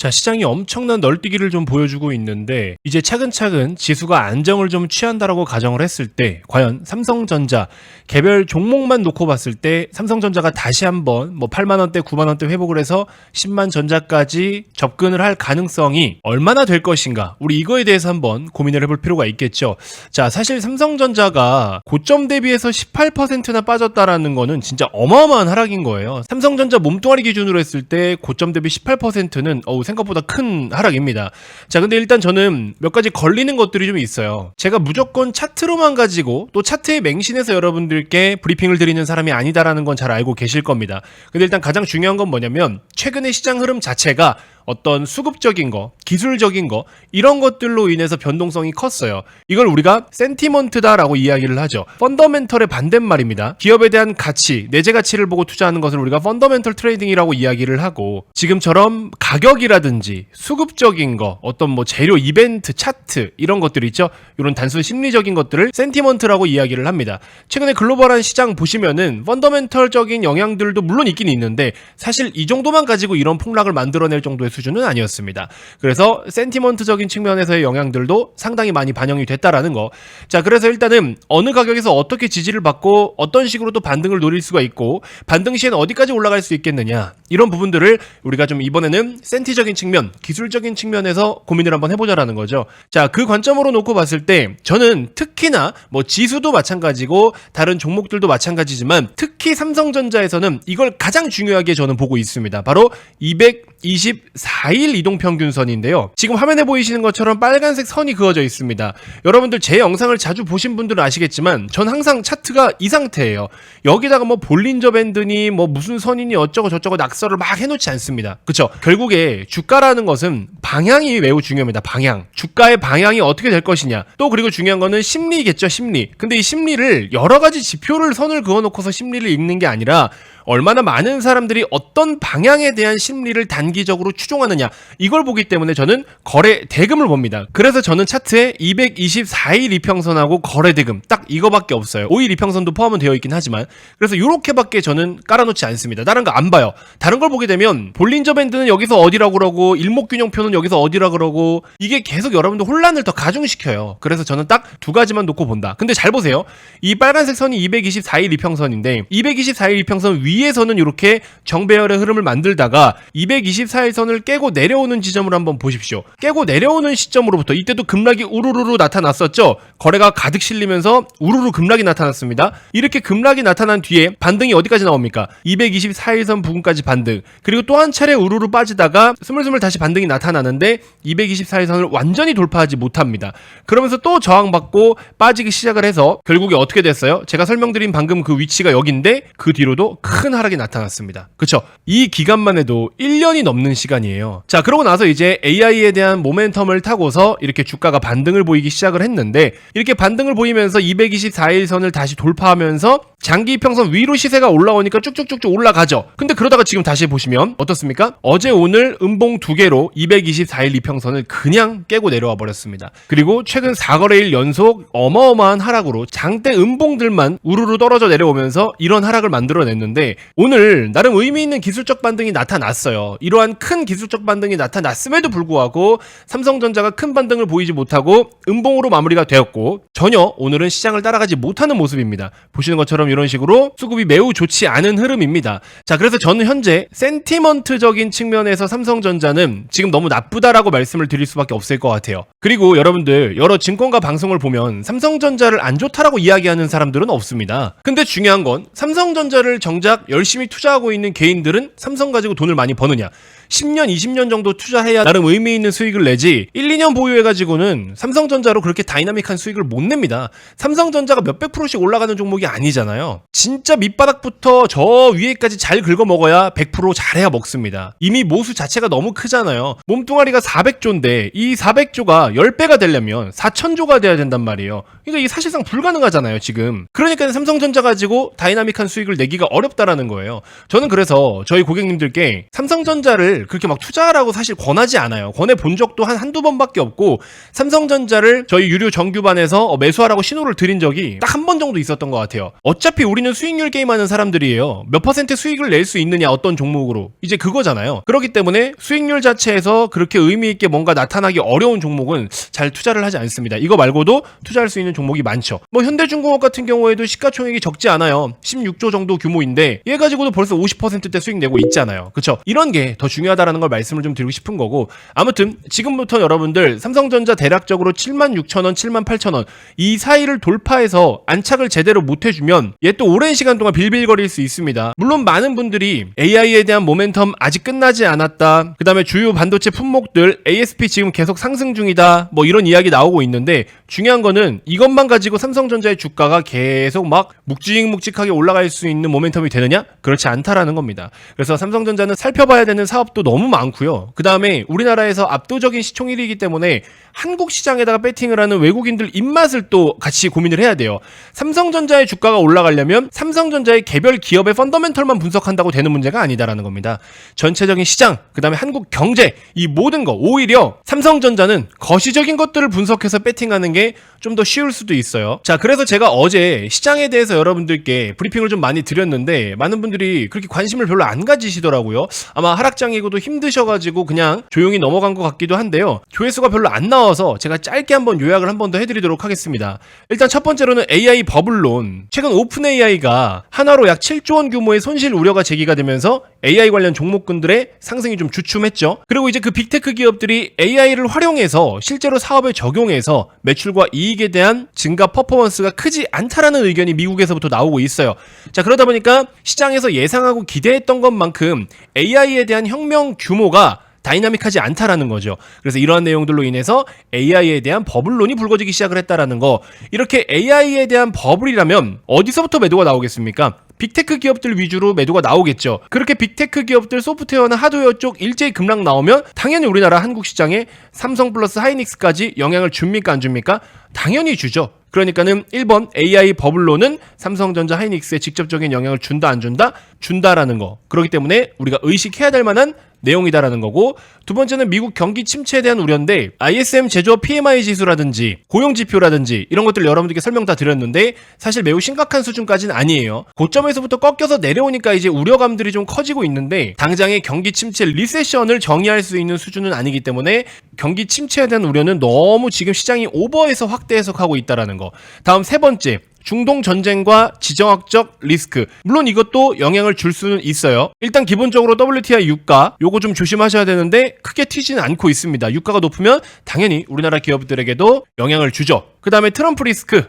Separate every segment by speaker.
Speaker 1: 자, 시장이 엄청난 널뛰기를 좀 보여주고 있는데 이제 차근차근 지수가 안정을 좀 취한다라고 가정을 했을 때 과연 삼성전자 개별 종목만 놓고 봤을 때 삼성전자가 다시 한번 8만 원대, 9만 원대 회복을 해서 10만 전자까지 접근을 할 가능성이 얼마나 될 것인가? 우리 이거에 대해서 한번 고민을 해볼 필요가 있겠죠. 자, 사실 삼성전자가 고점 대비해서 18%나 빠졌다라는 거는 진짜 어마어마한 하락인 거예요. 삼성전자 몸뚱아리 기준으로 했을 때 고점 대비 18%는 생각보다 큰 하락입니다. 자, 근데 일단 저는 몇 가지 걸리는 것들이 좀 있어요. 제가 무조건 차트로만 가지고 또 차트에 맹신해서 여러분들께 브리핑을 드리는 사람이 아니다라는 건 잘 알고 계실 겁니다. 근데 일단 가장 중요한 건 뭐냐면 최근의 시장 흐름 자체가 어떤 수급적인 거, 기술적인 거 이런 것들로 인해서 변동성이 컸어요. 이걸 우리가 센티먼트다라고 이야기를 하죠. 펀더멘털의 반대말입니다. 기업에 대한 가치, 내재 가치를 보고 투자하는 것을 우리가 펀더멘털 트레이딩이라고 이야기를 하고 지금처럼 가격이라든지 수급적인 거, 어떤 재료, 이벤트, 차트 이런 것들 있죠. 이런 단순 심리적인 것들을 센티먼트라고 이야기를 합니다. 최근에 글로벌한 시장 보시면은 펀더멘털적인 영향들도 물론 있긴 있는데 사실 이 정도만 가지고 이런 폭락을 만들어낼 정도의 수준은 아니었습니다. 그래서 센티먼트적인 측면에서의 영향들도 상당히 많이 반영이 됐다라는 거. 자, 그래서 일단은 어느 가격에서 어떻게 지지를 받고 어떤 식으로 또 반등을 노릴 수가 있고 반등 시에는 어디까지 올라갈 수 있겠느냐 이런 부분들을 우리가 좀 이번에는 센티적인 측면, 기술적인 측면에서 고민을 한번 해보자라는 거죠. 자, 그 관점으로 놓고 봤을 때 저는 특히나 지수도 마찬가지고 다른 종목들도 마찬가지지만 특히 삼성전자에서는 이걸 가장 중요하게 저는 보고 있습니다. 바로 224일 이동평균선인데요. 지금 화면에 보이시는 것처럼 빨간색 선이 그어져 있습니다. 여러분들 제 영상을 자주 보신 분들은 아시겠지만 전 항상 차트가 이 상태예요. 여기다가 볼린저 밴드니 무슨 선이니 어쩌고 저쩌고 낙서를 막 해놓지 않습니다. 그쵸? 결국에 주가라는 것은 방향이 매우 중요합니다. 방향. 주가의 방향이 어떻게 될 것이냐. 또 그리고 중요한 거는 심리겠죠. 심리. 근데 이 심리를 여러 가지 지표를 선을 그어놓고서 심리를 읽는 게 아니라 얼마나 많은 사람들이 어떤 방향에 대한 심리를 단기적으로 추종하느냐 이걸 보기 때문에 저는 거래 대금을 봅니다. 그래서 저는 차트에 224일 이평선하고 거래 대금 딱 이거밖에 없어요. 5일 이평선도 포함은 되어 있긴 하지만 그래서 이렇게밖에 저는 깔아놓지 않습니다. 다른 거 안 봐요. 다른 걸 보게 되면 볼린저 밴드는 여기서 어디라고 그러고 일목균형표는 여기서 어디라 그러고 이게 계속 여러분들 혼란을 더 가중시켜요. 그래서 저는 딱 두 가지만 놓고 본다. 근데 잘 보세요. 이 빨간색 선이 224일 이평선인데 224일 이평선 위에서는 이렇게 정배열의 흐름을 만들다가 224일 선을 깨고 내려오는 지점을 한번 보십시오. 깨고 내려오는 시점으로부터 이때도 급락이 우르르르 나타났었죠. 거래가 가득 실리면서 우르르 급락이 나타났습니다. 이렇게 급락이 나타난 뒤에 반등이 어디까지 나옵니까? 224일 선 부근까지 반등. 그리고 또 한 차례 우르르 빠지다가 스물스물 다시 반등이 나타나는데 224일 선을 완전히 돌파하지 못합니다. 그러면서 또 저항받고 빠지기 시작을 해서 결국에 어떻게 됐어요? 제가 설명드린 방금 그 위치가 여기인데 그 뒤로도 큰 하락이 나타났습니다. 그쵸? 이 기간만 해도 1년이 넘는 시간이에요. 자, 그러고 나서 이제 AI에 대한 모멘텀을 타고서 이렇게 주가가 반등을 보이기 시작을 했는데 이렇게 반등을 보이면서 224일 선을 다시 돌파하면서 장기 이평선 위로 시세가 올라오니까 쭉쭉쭉쭉 올라가죠. 근데 그러다가 지금 다시 보시면 어떻습니까? 어제 오늘 음봉 두 개로 224일 이평선을 그냥 깨고 내려와 버렸습니다. 그리고 최근 4거래일 연속 어마어마한 하락으로 장대 음봉들만 우르르 떨어져 내려오면서 이런 하락을 만들어냈는데 오늘 나름 의미 있는 기술적 반등이 나타났어요. 이러한 큰 기술적 반등이 나타났음에도 불구하고 삼성전자가 큰 반등을 보이지 못하고 음봉으로 마무리가 되었고 전혀 오늘은 시장을 따라가지 못하는 모습입니다. 보시는 것처럼 이런 식으로 수급이 매우 좋지 않은 흐름입니다. 자, 그래서 저는 현재 센티먼트적인 측면에서 삼성전자는 지금 너무 나쁘다라고 말씀을 드릴 수밖에 없을 것 같아요. 그리고 여러분들 여러 증권가 방송을 보면 삼성전자를 안 좋다라고 이야기하는 사람들은 없습니다. 근데 중요한 건 삼성전자를 정작 열심히 투자하고 있는 개인들은 삼성 가지고 돈을 많이 버느냐 10년, 20년 정도 투자해야 나름 의미 있는 수익을 내지 1, 2년 보유해가지고는 삼성전자로 그렇게 다이나믹한 수익을 못 냅니다. 삼성전자가 몇백 프로씩 올라가는 종목이 아니잖아요. 진짜 밑바닥부터 저 위에까지 잘 긁어먹어야 100% 잘해야 먹습니다. 이미 모수 자체가 너무 크잖아요. 몸뚱아리가 400조인데 이 400조가 10배가 되려면 4000조가 돼야 된단 말이에요. 그러니까 이게 사실상 불가능하잖아요, 지금. 그러니까 삼성전자 가지고 다이나믹한 수익을 내기가 어렵다라는 거예요. 저는 그래서 저희 고객님들께 삼성전자를 여러분들 그렇게 막 투자하라고 사실 권하지 않아요. 권해 본 적도 한두 번밖에 없고 삼성전자를 저희 유료 정규반에서 매수하라고 신호를 드린 적이 딱 한 번 정도 있었던 것 같아요. 어차피 우리는 수익률 게임하는 사람들이에요. 몇 퍼센트 수익을 낼 수 있느냐 어떤 종목으로 이제 그거잖아요. 그렇기 때문에 수익률 자체에서 그렇게 의미 있게 뭔가 나타나기 어려운 종목은 잘 투자를 하지 않습니다. 이거 말고도 투자할 수 있는 종목이 많죠. 뭐 현대중공업 같은 경우에도 시가총액이 적지 않아요. 16조 정도 규모인데 얘 가지고도 벌써 50%대 수익 내고 있잖아요. 그쵸? 이런 게 더 중요하다는 걸 말씀을 좀 드리고 싶은 거고, 아무튼 지금부터 여러분들 삼성전자 대략적으로 76,000원, 78,000원 이 사이를 돌파해서 안착을 제대로 못 해주면 얘 또 오랜 시간 동안 빌빌거릴 수 있습니다. 물론 많은 분들이 AI에 대한 모멘텀 아직 끝나지 않았다, 그 다음에 주요 반도체 품목들 ASP 지금 계속 상승 중이다, 뭐 이런 이야기 나오고 있는데, 중요한 거는 이것만 가지고 삼성전자의 주가가 계속 막 묵직묵직하게 올라갈 수 있는 모멘텀이 되느냐? 그렇지 않다라는 겁니다. 그래서 삼성전자는 살펴봐야 되는 사업도 너무 많고요. 그 다음에 우리나라에서 압도적인 시총 1위이기 때문에 한국 시장에다가 배팅을 하는 외국인들 입맛을 또 같이 고민을 해야 돼요. 삼성전자의 주가가 올라가려면 삼성전자의 개별 기업의 펀더멘털만 분석한다고 되는 문제가 아니다라는 겁니다. 전체적인 시장, 그 다음에 한국 경제, 이 모든 거, 오히려 삼성전자는 거시적인 것들을 분석해서 배팅하는 게 좀 더 쉬울 수도 있어요. 자, 그래서 제가 어제 시장에 대해서 여러분들께 브리핑을 좀 많이 드렸는데 많은 분들이 그렇게 관심을 별로 안 가지시더라고요. 아마 하락장이고도 힘드셔가지고 그냥 조용히 넘어간 것 같기도 한데요. 조회수가 별로 안 나와서 제가 짧게 한번 요약을 한 번 더 해드리도록 하겠습니다. 일단 첫 번째로는 AI 버블론. 최근 오픈 AI가 하나로 약 7조 원 규모의 손실 우려가 제기가 되면서 AI 관련 종목군들의 상승이 좀 주춤했죠. 그리고 이제 그 빅테크 기업들이 AI를 활용해서 실제로 사업에 적용해서 매출과 이익에 대한 증가 퍼포먼스가 크지 않다라는 의견이 미국에서부터 나오고 있어요. 자, 그러다 보니까 시장에서 예상하고 기대했던 것만큼 AI에 대한 혁명 규모가 다이나믹하지 않다라는 거죠. 그래서 이러한 내용들로 인해서 AI에 대한 버블론이 불거지기 시작을 했다라는 거. 이렇게 AI에 대한 버블이라면 어디서부터 매도가 나오겠습니까? 빅테크 기업들 위주로 매도가 나오겠죠. 그렇게 빅테크 기업들 소프트웨어나 하드웨어 쪽 일제히 급락 나오면 당연히 우리나라 한국 시장에 삼성 플러스 하이닉스까지 영향을 줍니까 안 줍니까? 당연히 주죠. 그러니까는 1번 AI 버블론은 삼성전자 하이닉스에 직접적인 영향을 준다 안 준다? 준다라는 거. 그렇기 때문에 우리가 의식해야 될 만한 내용이다라는 거고, 두 번째는 미국 경기 침체에 대한 우려인데 ISM 제조업 PMI 지수라든지 고용지표라든지 이런 것들 여러분들께 설명 다 드렸는데 사실 매우 심각한 수준까지는 아니에요. 고점에서부터 꺾여서 내려오니까 이제 우려감들이 좀 커지고 있는데 당장의 경기 침체 리세션을 정의할 수 있는 수준은 아니기 때문에 경기 침체에 대한 우려는 너무 지금 시장이 오버해서 확대 해석하고 있다라는 거. 다음 세 번째, 중동 전쟁과 지정학적 리스크. 물론 이것도 영향을 줄 수는 있어요. 일단 기본적으로 WTI 유가 요거 좀 조심하셔야 되는데 크게 튀지는 않고 있습니다. 유가가 높으면 당연히 우리나라 기업들에게도 영향을 주죠. 그 다음에 트럼프 리스크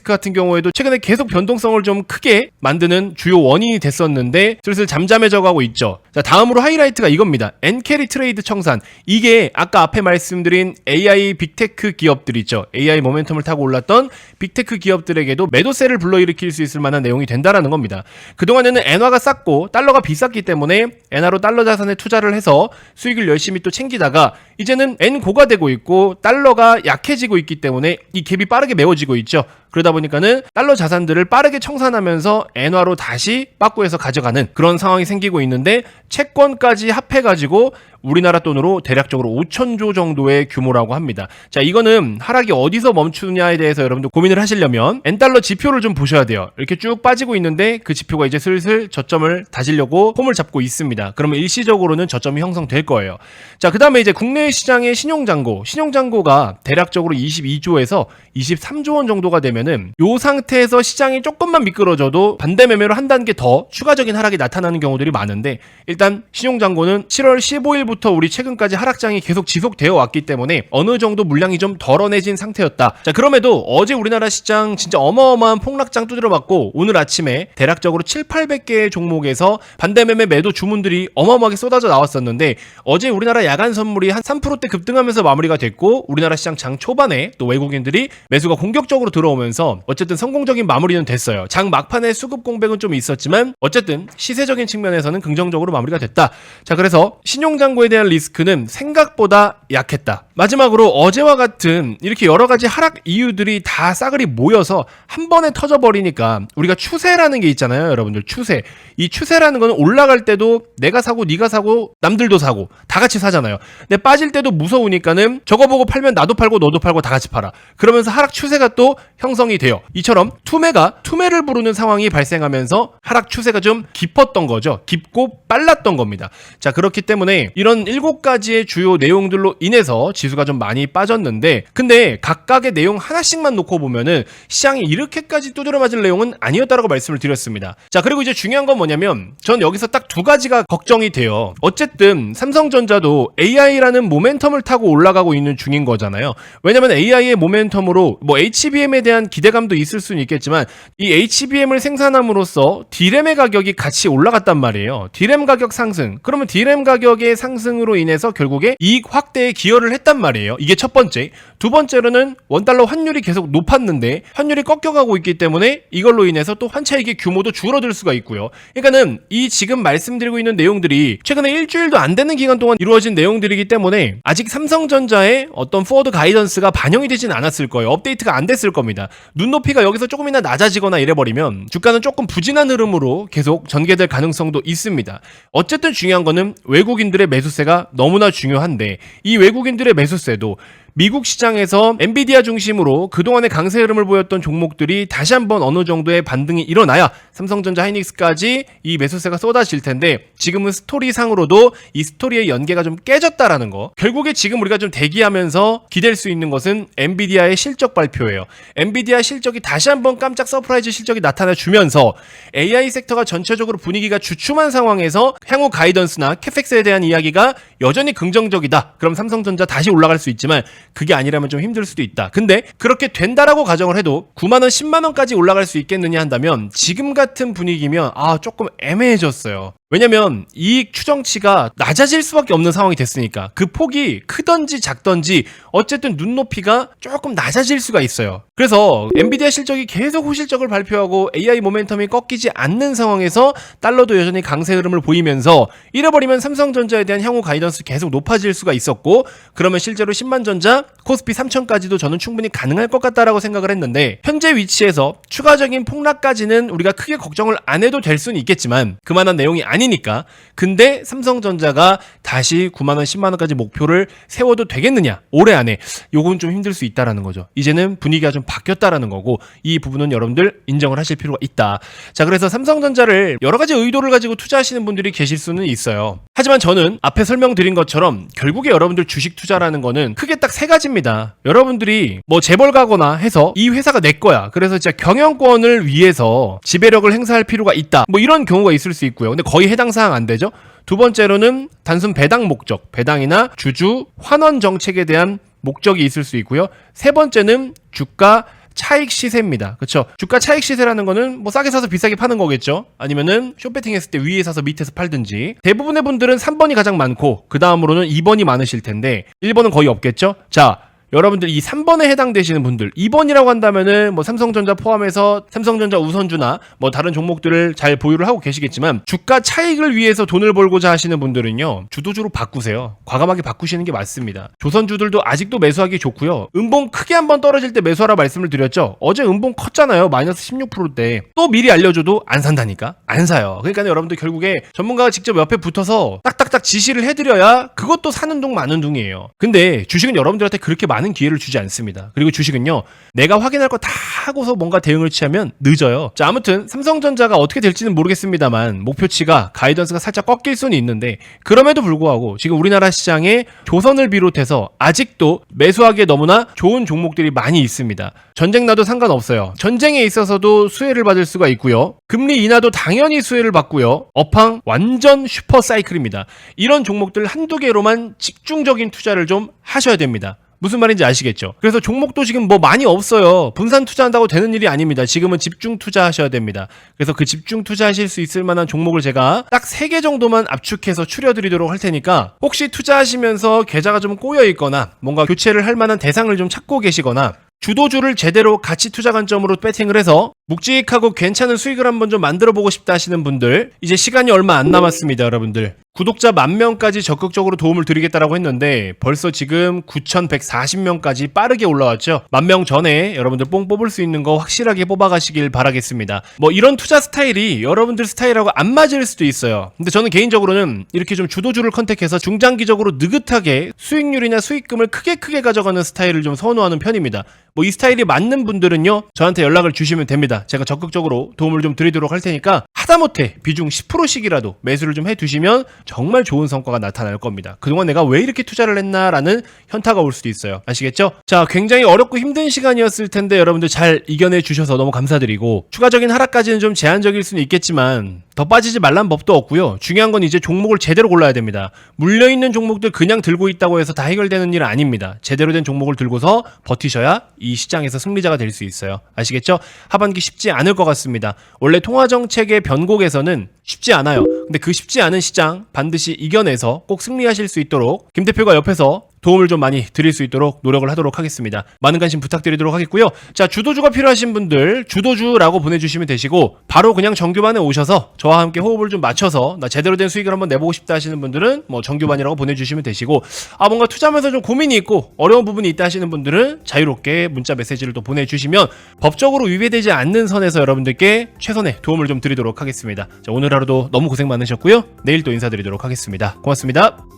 Speaker 1: 같은 경우에도 최근에 계속 변동성을 좀 크게 만드는 주요 원인이 됐었는데 슬슬 잠잠해져 가고 있죠. 자, 다음으로 하이라이트가 이겁니다. 엔캐리 트레이드 청산. 이게 아까 앞에 말씀드린 AI 빅테크 기업들 있죠. AI 모멘텀을 타고 올랐던 빅테크 기업들에게도 매도세를 불러일으킬 수 있을 만한 내용이 된다라는 겁니다. 그동안에는 엔화가 쌌고 달러가 비쌌기 때문에 엔화로 달러 자산에 투자를 해서 수익을 열심히 또 챙기다가 이제는 엔 고가되고 있고 달러가 약해지고 있기 때문에 이 갭이 빠르게 메워지고 있죠. 그러다 보니까는 달러 자산들을 빠르게 청산하면서 엔화로 다시 빠꾸해서 가져가는 그런 상황이 생기고 있는데 채권까지 합해가지고 우리나라 돈으로 대략적으로 5천조 정도의 규모라고 합니다. 자, 이거는 하락이 어디서 멈추느냐에 대해서 여러분들 고민을 하시려면 엔달러 지표를 좀 보셔야 돼요. 이렇게 쭉 빠지고 있는데 그 지표가 이제 슬슬 저점을 다지려고 폼을 잡고 있습니다. 그러면 일시적으로는 저점이 형성될 거예요. 자, 그 다음에 이제 국내 시장의 신용잔고가 대략적으로 22조에서 23조 원 정도가 되면은 요 상태에서 시장이 조금만 미끄러져도 반대 매매로 한 단계 더 추가적인 하락이 나타나는 경우들이 많은데, 일단 신용잔고는 7월 15일부터 우리 최근까지 하락장이 계속 지속되어 왔기 때문에 어느 정도 물량이 좀 덜어내진 상태였다. 자, 그럼에도 어제 우리나라 시장 진짜 어마어마한 폭락장 두드려 맞고 오늘 아침에 대략적으로 7,800개의 종목에서 반대 매매 매도 주문들이 어마어마하게 쏟아져 나왔었는데 어제 우리나라 야간 선물이 한 3%대 급등하면서 마무리가 됐고 우리나라 시장 장 초반에 또 외국인들이 매수가 공격적으로 들어오면서 어쨌든 성공적인 마무리는 됐어요. 장 막판에 수급 공백은 좀 있었지만 어쨌든 시세적인 측면에서는 긍정적으로 마무리가 됐다. 자, 그래서 신용잔고 정보에 대한 리스크는 생각보다 약했다. 마지막으로 어제와 같은 이렇게 여러 가지 하락 이유들이 다 싸그리 모여서 한 번에 터져버리니까 우리가 추세라는 게 있잖아요, 여러분들. 추세. 이 추세라는 거는 올라갈 때도 내가 사고 네가 사고 남들도 사고 다 같이 사잖아요. 근데 빠질 때도 무서우니까는 저거 보고 팔면 나도 팔고 너도 팔고 다 같이 팔아. 그러면서 하락 추세가 또 형성이 돼요. 이처럼 투매가 투매를 부르는 상황이 발생하면서 하락 추세가 좀 깊었던 거죠. 깊고 빨랐던 겁니다. 자, 그렇기 때문에 이런 7가지의 주요 내용들로 인해서 지수가 좀 많이 빠졌는데, 근데 각각의 내용 하나씩만 놓고 보면은 시장이 이렇게까지 두드려 맞을 내용은 아니었다라고 말씀을 드렸습니다. 자, 그리고 이제 중요한 건 뭐냐면 전 여기서 딱 2가지가 걱정이 돼요. 어쨌든 삼성전자도 AI라는 모멘텀을 타고 올라가고 있는 중인 거잖아요. 왜냐면 AI의 모멘텀으로 뭐 HBM에 대한 기대감도 있을 수는 있겠지만 이 HBM을 생산함으로써 D램의 가격이 같이 올라갔단 말이에요. D램 가격 상승. 그러면 D램 가격의 상승으로 인해서 결국에 이익 확대에 기여를 했단 말이에요. 이게 첫 번째. 두 번째로는 원달러 환율이 계속 높았는데 환율이 꺾여가고 있기 때문에 이걸로 인해서 또 환차익의 규모도 줄어들 수가 있고요. 그러니까는 이 지금 말씀드리고 있는 내용들이 최근에 일주일도 안 되는 기간 동안 이루어진 내용들이기 때문에 아직 삼성전자의 어떤 포워드 가이던스가 반영이 되진 않았을 거예요. 업데이트가 안 됐을 겁니다. 눈높이가 여기서 조금이나 낮아지거나 이래버리면 주가는 조금 부진한 흐름으로 계속 전개될 가능성도 있습니다. 어쨌든 중요한 거는 외국인들의 매수세가 너무나 중요한데 이 외국인들의 매수세도 미국 시장에서 엔비디아 중심으로 그동안의 강세 흐름을 보였던 종목들이 다시 한번 어느 정도의 반등이 일어나야 삼성전자, 하이닉스까지 이 매수세가 쏟아질 텐데 지금은 스토리상으로도 이 스토리의 연계가 좀 깨졌다라는 거. 결국에 지금 우리가 좀 대기하면서 기댈 수 있는 것은 엔비디아의 실적 발표예요. 엔비디아 실적이 다시 한번 깜짝 서프라이즈 실적이 나타나주면서 AI 섹터가 전체적으로 분위기가 주춤한 상황에서 향후 가이던스나 캐펙스에 대한 이야기가 여전히 긍정적이다. 그럼 삼성전자 다시 올라갈 수 있지만 그게 아니라면 좀 힘들 수도 있다. 근데 그렇게 된다라고 가정을 해도 9만원, 10만원까지 올라갈 수 있겠느냐 한다면 지금 같은 분위기면 조금 애매해졌어요. 왜냐면 이익 추정치가 낮아질 수밖에 없는 상황이 됐으니까 그 폭이 크던지 작던지 어쨌든 눈높이가 조금 낮아질 수가 있어요. 그래서 엔비디아 실적이 계속 후실적을 발표하고 AI 모멘텀이 꺾이지 않는 상황에서 달러도 여전히 강세 흐름을 보이면서 잃어버리면 삼성전자에 대한 향후 가이던스 계속 높아질 수가 있었고 그러면 실제로 10만전자, 코스피 3000까지도 저는 충분히 가능할 것 같다라고 생각을 했는데 현재 위치에서 추가적인 폭락까지는 우리가 크게 걱정을 안 해도 될 수는 있겠지만 그만한 내용이 아니니까. 근데 삼성전자가 다시 9만원, 10만원까지 목표를 세워도 되겠느냐 올해 안에, 요건 좀 힘들 수 있다라는 거죠. 이제는 분위기가 좀 바뀌었다라는 거고 이 부분은 여러분들 인정을 하실 필요가 있다. 자, 그래서 삼성전자를 여러 가지 의도를 가지고 투자하시는 분들이 계실 수는 있어요. 하지만 저는 앞에 설명드린 것처럼 결국에 여러분들 주식 투자라는 거는 크게 딱 3가지입니다. 여러분들이 뭐 재벌 가거나 해서 이 회사가 내 거야, 그래서 진짜 경영권을 위해서 지배력을 행사할 필요가 있다, 뭐 이런 경우가 있을 수 있고요. 근데 거의 해당 사항 안 되죠. 두 번째로는 단순 배당 목적, 배당이나 주주 환원 정책에 대한 목적이 있을 수 있고요. 세 번째는 주가 차익 시세입니다. 그렇죠? 주가 차익 시세라는 거는 뭐 싸게 사서 비싸게 파는 거겠죠. 아니면은 쇼배팅 했을 때 위에 사서 밑에서 팔든지. 대부분의 분들은 3번이 가장 많고 그 다음으로는 2번이 많으실 텐데 1번은 거의 없겠죠. 자, 여러분들 이 3번에 해당되시는 분들, 2번이라고 한다면은 뭐 삼성전자 포함해서 삼성전자 우선주나 뭐 다른 종목들을 잘 보유를 하고 계시겠지만 주가 차익을 위해서 돈을 벌고자 하시는 분들은요 주도주로 바꾸세요. 과감하게 바꾸시는 게 맞습니다. 조선주들도 아직도 매수하기 좋고요. 음봉 크게 한번 떨어질 때 매수하라 말씀을 드렸죠. 어제 음봉 컸잖아요. 마이너스 16%대. 또 미리 알려줘도 안 산다니까. 안 사요. 그러니까 여러분들 결국에 전문가가 직접 옆에 붙어서 딱딱딱 지시를 해드려야 그것도 사는 둥 마는 둥이에요. 근데 주식은 여러분들한테 그렇게 많은 기회를 주지 않습니다. 그리고 주식은요 내가 확인할 거 다 하고서 뭔가 대응을 취하면 늦어요. 자, 아무튼 삼성전자가 어떻게 될지는 모르겠습니다만 목표치가 가이던스가 살짝 꺾일 수는 있는데 그럼에도 불구하고 지금 우리나라 시장에 조선을 비롯해서 아직도 매수하기에 너무나 좋은 종목들이 많이 있습니다. 전쟁 나도 상관없어요. 전쟁에 있어서도 수혜를 받을 수가 있고요. 금리 인하도 당연히 수혜를 받고요. 업황 완전 슈퍼 사이클입니다. 이런 종목들 한두 개로만 집중적인 투자를 좀 하셔야 됩니다. 무슨 말인지 아시겠죠? 그래서 종목도 지금 뭐 많이 없어요. 분산 투자한다고 되는 일이 아닙니다. 지금은 집중 투자하셔야 됩니다. 그래서 그 집중 투자하실 수 있을 만한 종목을 제가 딱 3개 정도만 압축해서 추려드리도록 할 테니까 혹시 투자하시면서 계좌가 좀 꼬여 있거나 뭔가 교체를 할 만한 대상을 좀 찾고 계시거나 주도주를 제대로 가치 투자 관점으로 배팅을 해서 묵직하고 괜찮은 수익을 한번 좀 만들어 보고 싶다 하시는 분들, 이제 시간이 얼마 안 남았습니다, 여러분들. 구독자 10,000명까지 적극적으로 도움을 드리겠다라고 했는데 벌써 지금 9,140명까지 빠르게 올라왔죠. 10,000명 전에 여러분들 뽕 뽑을 수 있는 거 확실하게 뽑아가시길 바라겠습니다. 뭐 이런 투자 스타일이 여러분들 스타일하고 안 맞을 수도 있어요. 근데 저는 개인적으로는 이렇게 좀 주도주를 컨택해서 중장기적으로 느긋하게 수익률이나 수익금을 크게 가져가는 스타일을 좀 선호하는 편입니다. 뭐 이 스타일이 맞는 분들은요, 저한테 연락을 주시면 됩니다. 제가 적극적으로 도움을 좀 드리도록 할 테니까 하다못해 비중 10%씩이라도 매수를 좀 해두시면 정말 좋은 성과가 나타날 겁니다. 그동안 내가 왜 이렇게 투자를 했나라는 현타가 올 수도 있어요. 아시겠죠? 자, 굉장히 어렵고 힘든 시간이었을 텐데 여러분들 잘 이겨내 주셔서 너무 감사드리고, 추가적인 하락까지는 좀 제한적일 수는 있겠지만 더 빠지지 말란 법도 없고요. 중요한 건 이제 종목을 제대로 골라야 됩니다. 물려있는 종목들 그냥 들고 있다고 해서 다 해결되는 일은 아닙니다. 제대로 된 종목을 들고서 버티셔야 이 시장에서 승리자가 될 수 있어요. 아시겠죠? 하반기 쉽지 않을 것 같습니다. 원래 통화정책의 변곡에서는 쉽지 않아요. 근데 그 쉽지 않은 시장 반드시 이겨내서 꼭 승리하실 수 있도록 김 대표가 옆에서 도움을 좀 많이 드릴 수 있도록 노력을 하도록 하겠습니다. 많은 관심 부탁드리도록 하겠고요. 자, 주도주가 필요하신 분들 주도주라고 보내주시면 되시고, 바로 그냥 정규반에 오셔서 저와 함께 호흡을 좀 맞춰서 나 제대로 된 수익을 한번 내보고 싶다 하시는 분들은 뭐 정규반이라고 보내주시면 되시고, 뭔가 투자하면서 좀 고민이 있고 어려운 부분이 있다 하시는 분들은 자유롭게 문자 메시지를 또 보내주시면 법적으로 위배되지 않는 선에서 여러분들께 최선의 도움을 좀 드리도록 하겠습니다. 자, 오늘 하루도 너무 고생 많으셨고요. 내일 또 인사드리도록 하겠습니다. 고맙습니다.